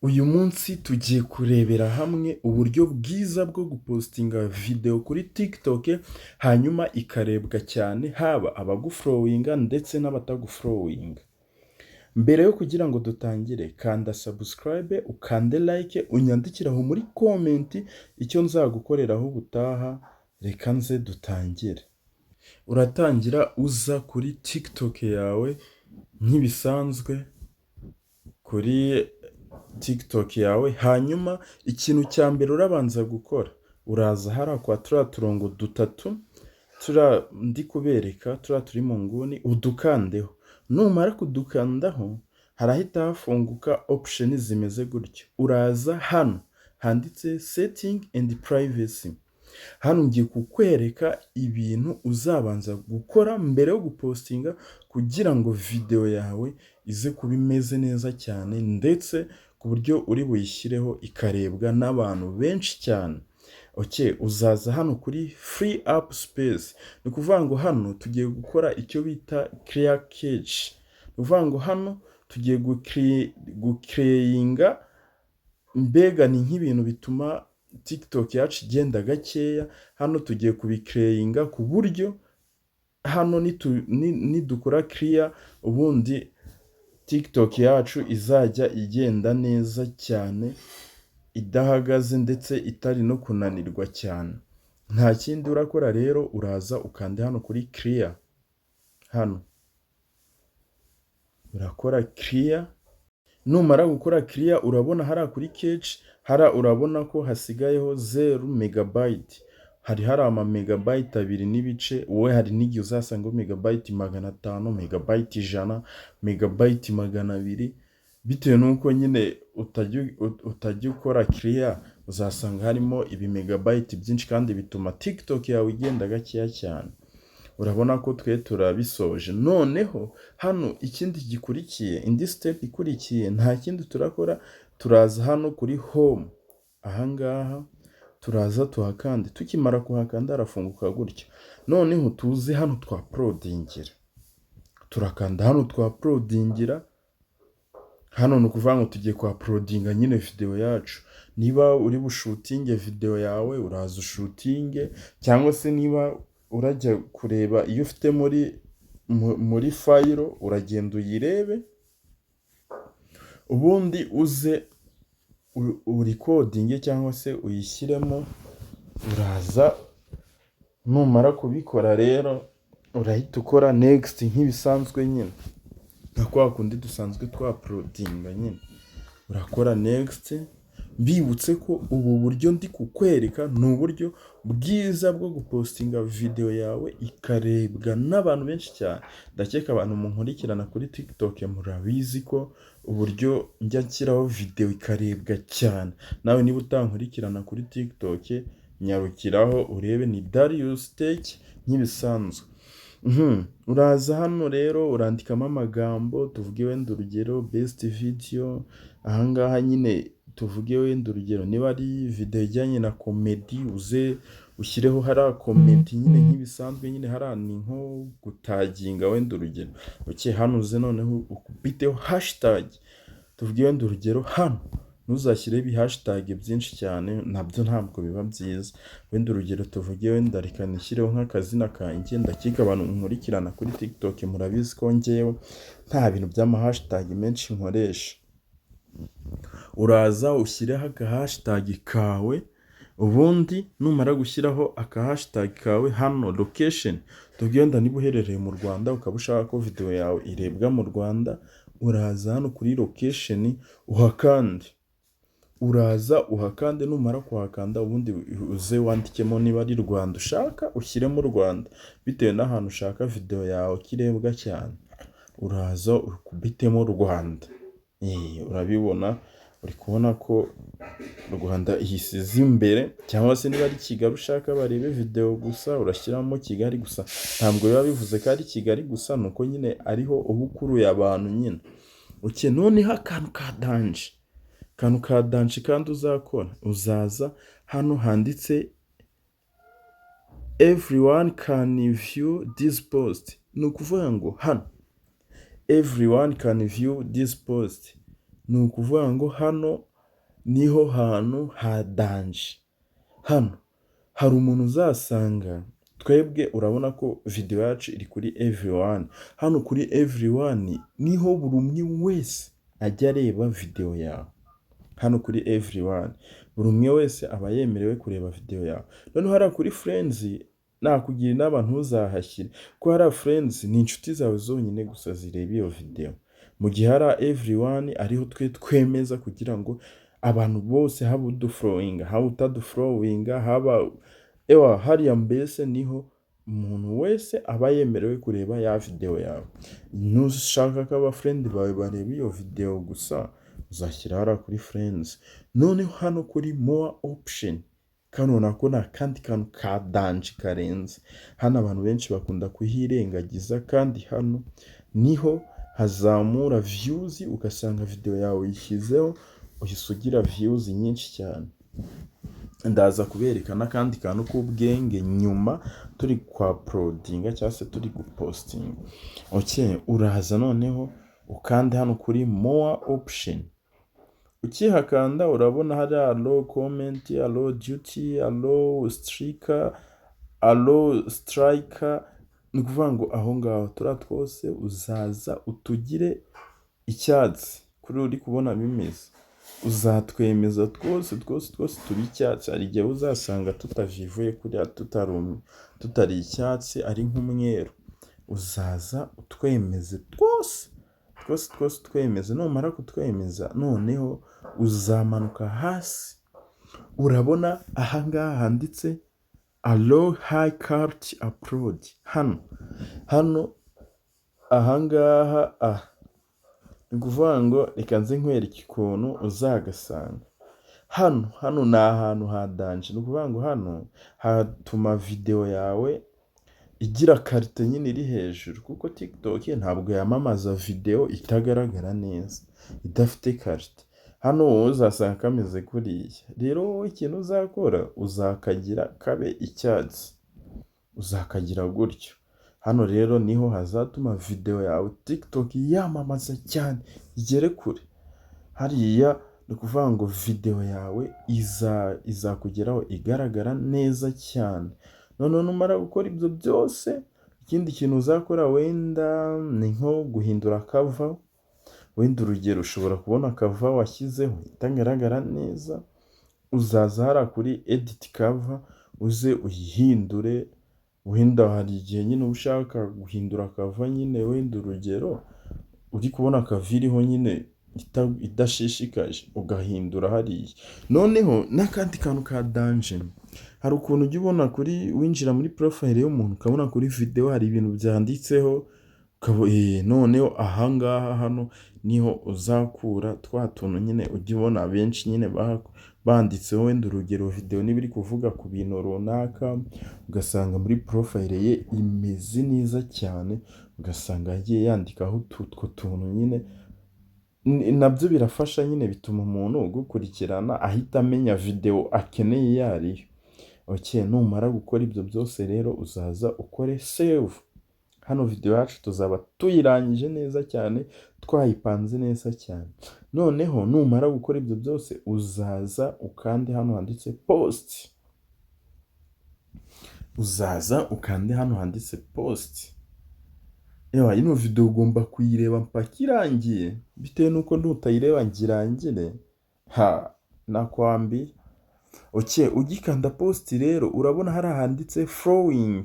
Uyu munsi tugiye kurebera hamwe uburyo bwiza bwo gupostinga video kuri TikTok hanyuma ikarebwa cyane haba abaguflowinga ndetse n'abataguflowinga. Mbere yo kugira ngo dutangire, kanda subscribe, ukande like, unyandikire aho muri comment icyo nzagukoreraho ubutaha, reka nze dutangire. Uratangira uza kuri TikTok yawe nk'ibisanzwe kuri TikTok yawe, hanyuma ikintu cya mbere urabanza gukora, uraza hariya kwa turiya turongo dutatu ndi kubereka, turiya turi mu nguni, udukandeho. Numara kudukandaho harahita hafunguka option zimeze gutya. Uraza hano handitse setting and privacy. Hano ngiye kukwereka ibintu uzabanza gukora mbere yo gupostinga kugira ngo video yawe ize kuba imeze neza cyane, ndetse ku buryo uri buyishyireho ikarebwa n'abantu benshi cyane. Uzaza hano kuri free up space. Ni ukuvuga ngo hano tugiye gukora icyo bita clear cache. Ni ukuvuga ngo hano tugiye gucreatinga, mbega ni nk'ibintu bituma TikTok yacu igenda gakeya. Hano tugiye kubicreatinga ku buryo hano nidukora clear, ubundi TikTok yacu izajya igenda neza cyane, idahagaze ndetse itari no kunanirwa cyane. Nta kindi urakora rero, uraza ukande hano kuri clear. Hano urakora clear. Numara gukora clear, urabona hariya kuri cache, hariya urabona ko hasigayeho 0 megabyte. Hari ama megabyte 2 n'ibice, wowe hari n'igihe uzasanga megabyte 500, megabyte 100, megabyte 200, bitewe n'uko nyine utajya ukora clear, uzasanga harimo ibi megabyte byinshi kandi bituma TikTok yawe igenda gakeya cyane. Urabona ko twe turabisoje. Noneho hano ikindi gikurikiye, indi step ikurikiye, nta kindi turakora, turaza hano kuri home. Ahangaha turaza tuhakande, tukimara kuhakanda harafunguka gutya. Noneho tuze hano twa uploadingira, turakanda hano twa uploadingira. Hano ni ukuvuga ngo tugiye kwa uploadinga nyine video yacu. Niba uri bushutinge video yawe, uraza ushutinge, cyangwa se niba urajya kureba iyo ufite muri file, uragenda uyirebe, ubundi uze urikodinge cyangwa se uyishyiremo. Uraza numara kubikora rero, urahita ukora next nk'ibisanzwe nyine, nka kwa kundi dusanzwe twa uploadinga nyine. Urakora next. Mbibutse ko ubu buryo ndi kukwereka ni uburyo bwiza bwo gupostinga video yawe ikarebwa n'abantu benshi cyane. Ndakeka abantu munkurikirana kuri TikTok murabizi ko uburyo njya nshyiraho video ikarebwa cyane. Nawe niba utankurikirana kuri TikTok, nyarukiraho urebe, ni Darius Tech nk'ibisanzwe. Uraza hano rero urandikamo amagambo, tuvuge wenda urugero best video. Ahangaha nyine tuvuge wenda urugero, niba ari video ijyanye na comedy, uze ushyireho hariya comment nyine nk'ibisanzwe. Nyine hariya ni nko gutaginga wenda urugero. Hano uze noneho ukubiteho hashtag. Tuvuge wenda urugero, hano ntuzashyireho ibi hashtag byinshi cyane, nabyo ntabwo biba byiza. Wenda urugero tuvuge wenda reka nishyireho nk'akazina kanjye. Ndakeka abantu nkurikirana kuri TikTok murabizi ko njyewe nta bintu by'ama hashtag menshi nkoresha. Uraza ushyireho aka hashtag kawe, ubundi numara gushyiraho aka hashtag kawe, hano location, tuvuge wenda niba uherereye mu Rwanda ukaba ushaka ko video yawe irebwa mu Rwanda, uraza hano kuri location uhakande. Uraza uhakande, numara kuhakanda ubundi uze wandikemo niba ari Rwanda ushaka, ushyiremo Rwanda bitewe n'ahantu ushaka video yawe kirebwa cyane. Uraza ukubitemo Rwanda. Urabibona, uri kubona ko Rwanda ihisize imbere. Cyangwa se niba ari Kigali ushaka barebe video gusa, urashyiramo Kigali gusa. Ntabwo biba bivuze ko ari Kigali gusa, nuko nyine ariho uba ukuruye abantu nyine. Noneho akantu ka danje kandi uzakora, uzaza hano handitse everyone can view this post. Ni ukuvuga ngo hano everyone can view this post. ni ukuvuga ngo hano niho hantu ha danje. Hano hari umuntu uzasanga, twebwe urabona ko video yacu iri kuri everyone. Hano kuri everyone niho buri umwe wese ajya areba video yawe. Hano kuri everyone buri umwe wese aba yemerewe kureba video yawe. Noneho hariya kuri friends nakugira inama ntuzahashyire, ko hariya friends ni inshuti zawe zonyine gusa zireba iyo video, mu gihe hariya everyone ariho twe twemeza kugira ngo abantu bose, haba uduflowinga haba utaduflowinga, haba hariya mbese niho umuntu wese aba yemerewe kureba ya video yawe. Nushaka ko aba friend bawe bareba iyo video gusa, uzashyira hariya kuri friends. Noneho hano kuri more option, kano nako ni akandi kantu ka danje karenze. Hano abantu benshi bakunda kuhirengagiza, kandi hano niho hazamura views, ugasanga video yawe uyishyizeho uhise ugira views nyinshi cyane. Ndaza kubereka n'akandi kantu k'ubwenge nyuma turi kwa uploadinga cyangwa se turi gupostinga. Uraza noneho ukanda hano kuri more option. Ukihakanda urabona hari allow comment, allow duty, allow striker. Ni ukuvuga ngo aho ngaho turiya twose uzaza utugire icyatsi kuri uri kubona bimeze. Uzatwemeza twose turi icyatsi. Hari igihe uzasanga tutavivuye kuriya, tutari icyatsi, ari nk'umweru. Uzaza utwemeze twose twemeze. Numara kutwemeza, noneho uzamanuka hasi, urabona ahangaha handitse allow high quality upload. Hano ahangaha ni ukuvuga ngo reka nze nkwereke ukuntu uzagasanga. Hano ni ahantu ha danje. Ni ukuvuga ngo hano hatuma video yawe igira karite nyine iri hejuru, kuko TikTok ntabwo yamamaza video itagaragara neza, idafite karite. Hano wowe uzasanga kameze kuriya. Rero wowe ikintu uzakora, uzakagira kabe icyatsi, uzakagira gutyo. Hano rero niho hazatuma video yawe TikTok yamamaza cyane, igere kure. Hariya ni ukuvuga ngo video yawe izakugeraho igaragara neza cyane. Noneho numara gukora ibyo byose, ikindi kintu uzakora wenda ni nko guhindura cover. Wenda urugero ushobora kubona cover washyizeho itagaragara neza, uzaza hariya kuri edit cover uze uyihindure. Wenda hari igihe nyine ushaka guhindura cover nyine, wenda urugero uri kubona cover iriho nyine idashishikaje, ugahindura hariya. Noneho n'akandi kantu ka danger, hari ukuntu ujya ubona winjira muri profile y'umuntu ukabona kuri video hari ibintu byanditseho, noneho ahangaha hano niho uzakura twa tuntu nyine ujya ubona benshi nyine banditseho. Wenda urugero video niba iri kuvuga ku bintu runaka, ugasanga muri profile ye imeze neza cyane, ugasanga yagiye yandikaho utwo tuntu nyine. Nabyo birafasha nyine, bituma umuntu ugukurikirana ahita amenya video akeneye iyo ariyo. Numara gukora ibyo byose rero, uzaza ukore save. Hano video yacu tuzaba tuyirangije neza cyane, twayipanze neza cyane. Noneho numara gukora ibyo byose, uzaza ukande hano handitse post. Ino video ugomba kuyireba mpaka irangiye, bitewe nuko nutayireba ngo irangire nakwambiye. Ugikanda post rero, urabona hari ahanditse flowing.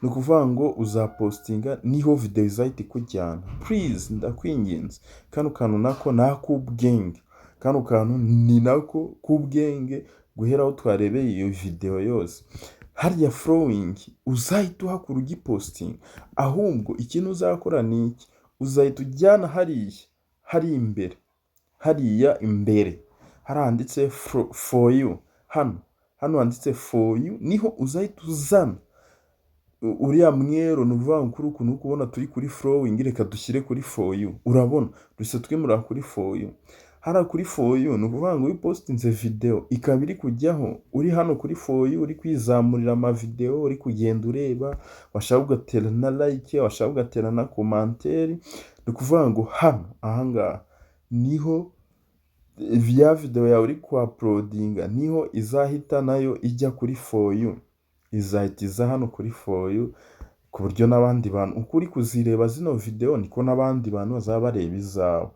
Ni ukuvuga ngo uzapostinga niho video izahita ikujyana. Please ndakwinginze, kano kantu nako nakubwenge. Kano kantu ni nako kubwenge guhera aho twarebeye iyo video yose. Hariya flowing uzahita uhakura ugipostinga. Ahubwo ikintu uzakora ni iki, uzahita ujyana hariya imbere haranditse for you. Hano handitse for you, niho uzahita uzana uriya mwero. Ni ukuvuga ngo kuri ukuntu kubona turi kuri flowing, reka dushyire kuri for you. Urabona duhise twimura kuri for you. hariya kuri for you ni ukuvuga ngo iyo upositinze video ikaba iri kujyaho uri hano kuri for you uri kwizamurira amavideo uri kugenda ureba, washaka ugatera na like, washaka ugatera na commentaire. Ni ukuvuga ngo hano ahangaha niho ya video yawe uri kuapulodinga niho izahita nayo ijya kuri for you, izahita iza hano kuri for you, ku buryo n'abandi bantu uko uri kuzireba zino video niko n'abandi bantu bazaba bareba izawe.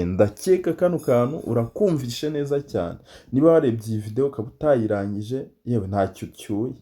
Ndakeka kano kantu urakumvishe neza cyane. Niba warebye iyi video ukaba utayirangije, yewe ntacyo ucyuye.